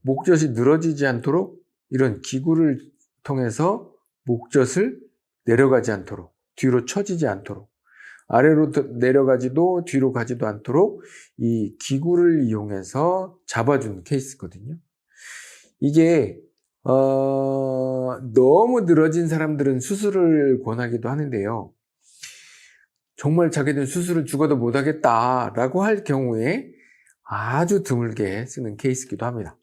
목젖이 늘어지지 않도록 이런 기구를 통해서 목젖을 내려가지 않도록, 뒤로 처지지 않도록, 아래로 내려가지도 뒤로 가지도 않도록 이 기구를 이용해서 잡아주는 케이스거든요. 이게 너무 늘어진 사람들은 수술을 권하기도 하는데요. 정말 자기는 수술을 죽어도 못하겠다라고 할 경우에 아주 드물게 쓰는 케이스이기도 합니다.